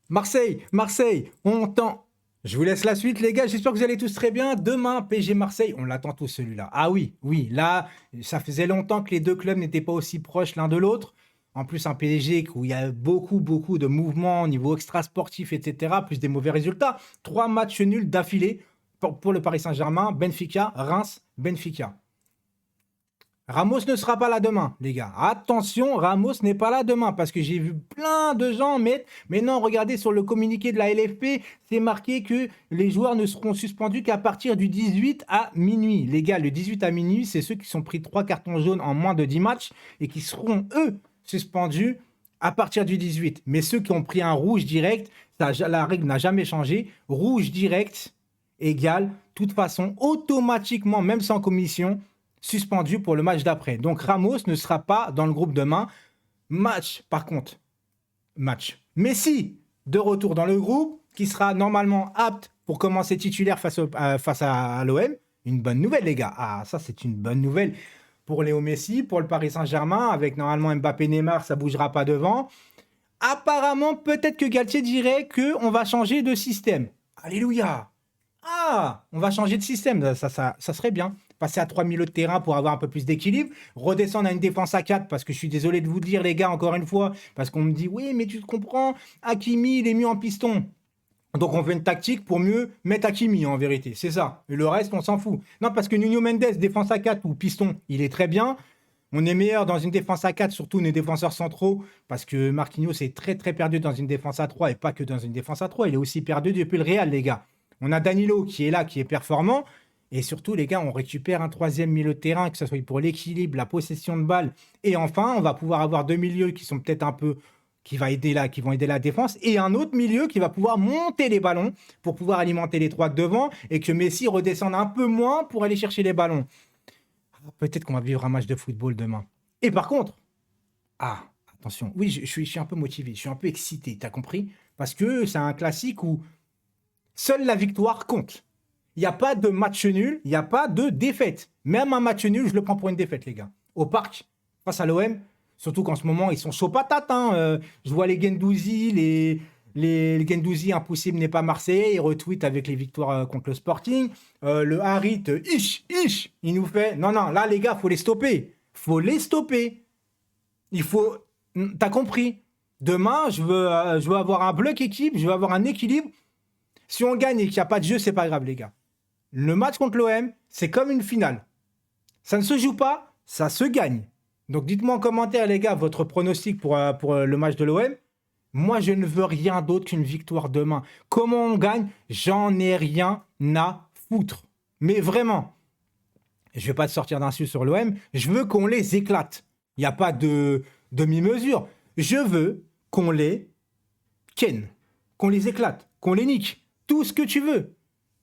Marseille, Marseille, on entend. Je vous laisse la suite, les gars. J'espère que vous allez tous très bien. Demain, PSG Marseille, on l'attend tous celui-là. Ah oui, oui, là, ça faisait longtemps que les deux clubs n'étaient pas aussi proches l'un de l'autre. En plus, un PSG où il y a beaucoup, beaucoup de mouvements au niveau extra-sportif, etc., plus des mauvais résultats. 3 matchs nuls d'affilée pour le Paris Saint-Germain, Benfica, Reims, Benfica. Ramos ne sera pas là demain, les gars. Attention, Ramos n'est pas là demain parce que j'ai vu plein de gens mettre. Mais non, regardez sur le communiqué de la LFP, c'est marqué que les joueurs ne seront suspendus qu'à partir du 18 à minuit. Les gars, le 18 à minuit, c'est ceux qui sont pris 3 cartons jaunes en moins de 10 matchs et qui seront, eux, suspendus à partir du 18. Mais ceux qui ont pris un rouge direct, la règle n'a jamais changé. Rouge direct égale, de toute façon, automatiquement, même sans commission, suspendu pour le match d'après. Donc Ramos ne sera pas dans le groupe demain. Match, par contre, match. Messi, de retour dans le groupe, qui sera normalement apte pour commencer titulaire face à l'OM. Une bonne nouvelle, les gars. Ah, ça, c'est une bonne nouvelle pour Léo Messi, pour le Paris Saint-Germain, avec normalement Mbappé, Neymar, ça bougera pas devant. Apparemment, peut-être que Galtier dirait qu'on va changer de système. Alléluia. Ah, on va changer de système, ça serait bien. Passer à 3 milieux de terrain pour avoir un peu plus d'équilibre. Redescendre à une défense à 4 parce que je suis désolé de vous le dire, les gars, encore une fois, parce qu'on me dit, oui, mais tu te comprends, Hakimi, il est mieux en piston. Donc on fait une tactique pour mieux mettre Hakimi en vérité, c'est ça. Et le reste, on s'en fout. Non, parce que Nuno Mendes, défense à 4 ou piston, il est très bien. On est meilleur dans une défense à 4, surtout les défenseurs centraux, parce que Marquinhos est très très perdu dans une défense à 3 et pas que dans une défense à 3. Il est aussi perdu depuis le Real, les gars. On a Danilo qui est là, qui est performant. Et surtout, les gars, on récupère un troisième milieu de terrain, que ce soit pour l'équilibre, la possession de balle. Et enfin, on va pouvoir avoir deux milieux qui sont peut-être un peu qui vont aider la défense, et un autre milieu qui va pouvoir monter les ballons pour pouvoir alimenter les trois de devant et que Messi redescende un peu moins pour aller chercher les ballons. Peut-être qu'on va vivre un match de football demain. Et par contre, attention, oui, je suis un peu motivé, je suis un peu excité, t'as compris? Parce que c'est un classique où seule la victoire compte. Il n'y a pas de match nul, il n'y a pas de défaite. Même un match nul, je le prends pour une défaite, les gars. Au parc, face à l'OM, surtout qu'en ce moment, ils sont chauds patates. Je vois les Gendouzi, les Gendouzi, impossible n'est pas Marseillais. Ils retweetent avec les victoires contre le Sporting. Le Harit, il nous fait... Non, non, là, les gars, faut les stopper. Faut les stopper. Il faut... T'as compris? Demain, je veux avoir un bloc équipe, je veux avoir un équilibre. Si on gagne et qu'il n'y a pas de jeu, c'est pas grave, les gars. Le match contre l'OM, c'est comme une finale. Ça ne se joue pas, ça se gagne. Donc dites-moi en commentaire, les gars, votre pronostic pour le match de l'OM. Moi, je ne veux rien d'autre qu'une victoire demain. Comment on gagne? J'en ai rien à foutre. Mais vraiment, je ne vais pas te sortir d'insultes sur l'OM. Je veux qu'on les éclate. Il n'y a pas de demi-mesure. Je veux qu'on les ken, qu'on les éclate, qu'on les nique. Tout ce que tu veux.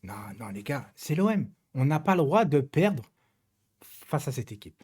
Non, non, les gars, c'est l'OM. On n'a pas le droit de perdre face à cette équipe.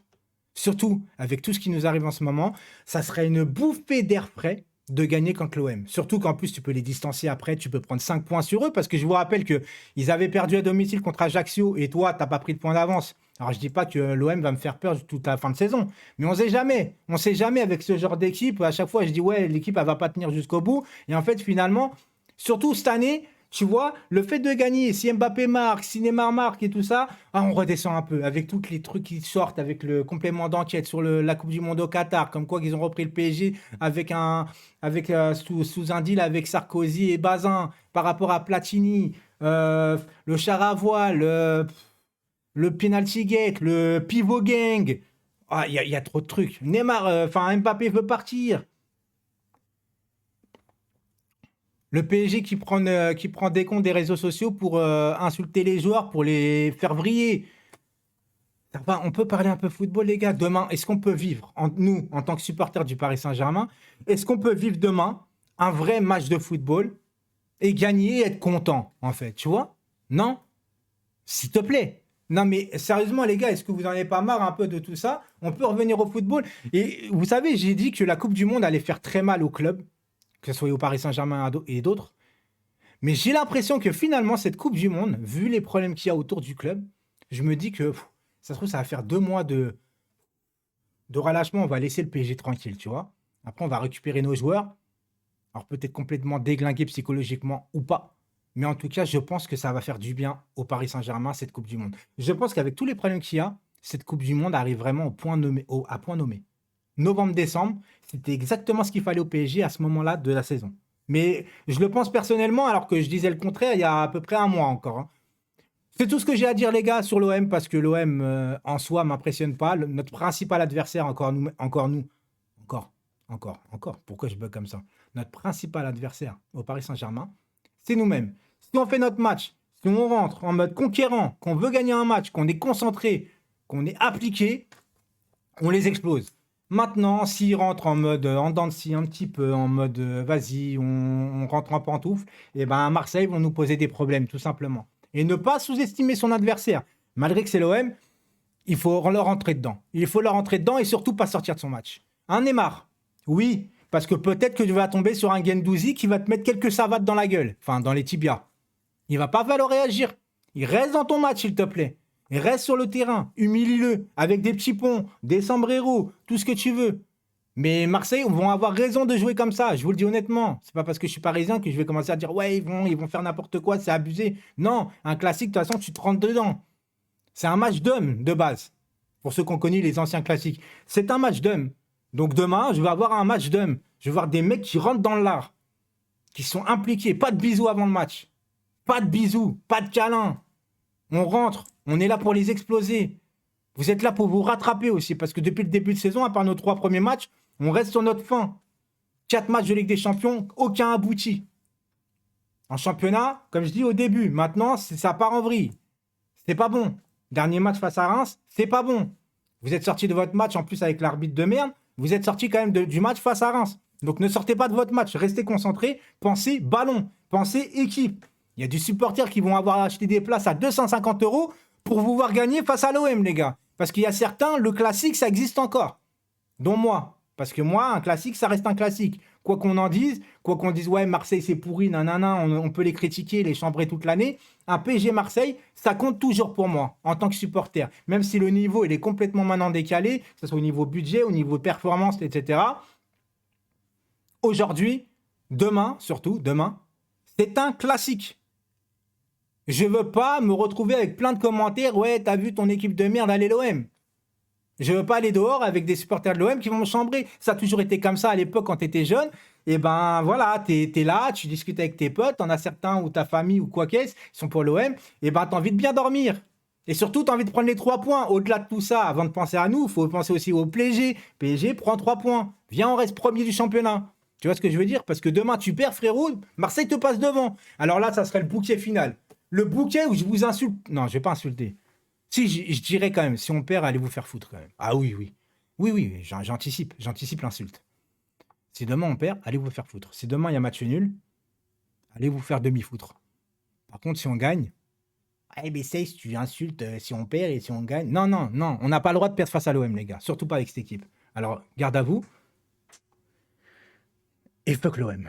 Surtout avec tout ce qui nous arrive en ce moment, ça serait une bouffée d'air frais de gagner contre l'OM. Surtout qu'en plus, tu peux les distancier après, tu peux prendre 5 points sur eux, parce que je vous rappelle qu'ils avaient perdu à domicile contre Ajaccio, et toi, tu n'as pas pris de points d'avance. Alors, je dis pas que l'OM va me faire peur toute la fin de saison, mais on sait jamais. On sait jamais avec ce genre d'équipe. À chaque fois, je dis, ouais, l'équipe, elle va pas tenir jusqu'au bout. Et en fait, finalement, surtout cette année, tu vois, le fait de gagner, si Mbappé marque, si Neymar marque et tout ça, on redescend un peu avec tous les trucs qui sortent, avec le complément d'enquête sur la Coupe du Monde au Qatar, comme quoi qu'ils ont repris le PSG sous un deal avec Sarkozy et Bazin par rapport à Platini, le char à voile, le penalty gate, le pivot gang. Il y a trop de trucs. Neymar, Mbappé veut partir. Le PSG qui prend des comptes des réseaux sociaux pour insulter les joueurs, pour les faire vriller. Enfin, on peut parler un peu football, les gars. Demain, est-ce qu'on peut vivre, nous, en tant que supporters du Paris Saint-Germain, est-ce qu'on peut vivre demain un vrai match de football et gagner et être content, en fait, tu vois? Non? S'il te plaît. Non, mais sérieusement, les gars, est-ce que vous en avez pas marre un peu de tout ça? On peut revenir au football. Et vous savez, j'ai dit que la Coupe du Monde allait faire très mal au club, que ce soit au Paris Saint-Germain et d'autres. Mais j'ai l'impression que finalement, cette Coupe du Monde, vu les problèmes qu'il y a autour du club, je me dis que ça se trouve, ça va faire 2 mois de relâchement. On va laisser le PSG tranquille, tu vois. Après, on va récupérer nos joueurs. Alors peut-être complètement déglingué psychologiquement ou pas. Mais en tout cas, je pense que ça va faire du bien au Paris Saint-Germain, cette Coupe du Monde. Je pense qu'avec tous les problèmes qu'il y a, cette Coupe du Monde arrive vraiment au point nommé, à point nommé. Novembre-décembre, c'était exactement ce qu'il fallait au PSG à ce moment-là de la saison. Mais je le pense personnellement, alors que je disais le contraire il y a à peu près un mois encore, hein. C'est tout ce que j'ai à dire, les gars, sur l'OM, parce que l'OM, en soi, m'impressionne pas. Notre principal adversaire, encore, encore, pourquoi je bug comme ça? Notre principal adversaire au Paris Saint-Germain, c'est nous-mêmes. Si on fait notre match, si on rentre en mode conquérant, qu'on veut gagner un match, qu'on est concentré, qu'on est appliqué, on les explose. Maintenant, s'ils rentrent en mode en dents de scie, un petit peu, en mode vas-y, on rentre en pantoufle, et ben à Marseille vont nous poser des problèmes, tout simplement. Et ne pas sous-estimer son adversaire. Malgré que c'est l'OM, il faut leur rentrer dedans. Il faut leur rentrer dedans et surtout pas sortir de son match. Un Neymar, oui, parce que peut-être que tu vas tomber sur un Guendouzi qui va te mettre quelques savates dans la gueule, enfin dans les tibias. Il va pas falloir réagir. Il reste dans ton match, s'il te plaît. Et reste sur le terrain, humilie-le, avec des petits ponts, des sombreros, tout ce que tu veux. Mais Marseille vont avoir raison de jouer comme ça, je vous le dis honnêtement. C'est pas parce que je suis parisien que je vais commencer à dire ouais, ils vont faire n'importe quoi, c'est abusé. Non, un classique, de toute façon, tu te rentres dedans. C'est un match d'hommes de base. Pour ceux qui ont connu les anciens classiques. C'est un match d'hommes. Donc demain, je vais avoir un match d'hommes. Je vais voir des mecs qui rentrent dans l'art, qui sont impliqués. Pas de bisous avant le match. Pas de bisous, pas de câlins. On rentre, on est là pour les exploser. Vous êtes là pour vous rattraper aussi, parce que depuis le début de saison, à part nos 3 premiers matchs, on reste sur notre fin. 4 matchs de Ligue des Champions, aucun abouti. En championnat, comme je dis au début, maintenant, ça part en vrille. C'est pas bon. Dernier match face à Reims, c'est pas bon. Vous êtes sorti de votre match, en plus avec l'arbitre de merde, vous êtes sorti quand même du match face à Reims. Donc ne sortez pas de votre match, restez concentrés, pensez ballon, pensez équipe. Il y a des supporters qui vont avoir acheté des places à 250 € pour vous voir gagner face à l'OM, les gars. Parce qu'il y a certains, le classique, ça existe encore. Dont moi. Parce que moi, un classique, ça reste un classique. Quoi qu'on dise, ouais, Marseille, c'est pourri, nanana, on peut les critiquer, les chambrer toute l'année. Un PSG Marseille, ça compte toujours pour moi, en tant que supporter. Même si le niveau, il est complètement maintenant décalé, que ce soit au niveau budget, au niveau performance, etc. Aujourd'hui, demain, surtout, demain, c'est un classique. Je veux pas me retrouver avec plein de commentaires. Ouais, t'as vu ton équipe de merde, allez l'OM. Je veux pas aller dehors avec des supporters de l'OM qui vont me chambrer. Ça a toujours été comme ça à l'époque quand t'étais jeune. Et ben voilà, t'es là, tu discutes avec tes potes, t'en as certains ou ta famille ou quoi qu'est-ce, ils sont pour l'OM. Et ben t'as envie de bien dormir. Et surtout, t'as envie de prendre les 3 points. Au-delà de tout ça, avant de penser à nous, il faut penser aussi au PSG. PSG prend 3 points. Viens, on reste premier du championnat. Tu vois ce que je veux dire? Parce que demain, tu perds, frérot, Marseille te passe devant. Alors là, ça serait le bouquet final. Le bouquet où je vous insulte. Non, je vais pas insulter. Si, je dirais quand même, si on perd, allez vous faire foutre quand même. Ah oui, oui. Oui, oui, j'anticipe l'insulte. Si demain on perd, allez vous faire foutre. Si demain il y a match nul, allez vous faire demi-foutre. Par contre, si on gagne, ah, mais c'est si tu insultes si on perd et si on gagne. Non, non, non, on n'a pas le droit de perdre face à l'OM, les gars. Surtout pas avec cette équipe. Alors, garde à vous. Et fuck l'OM.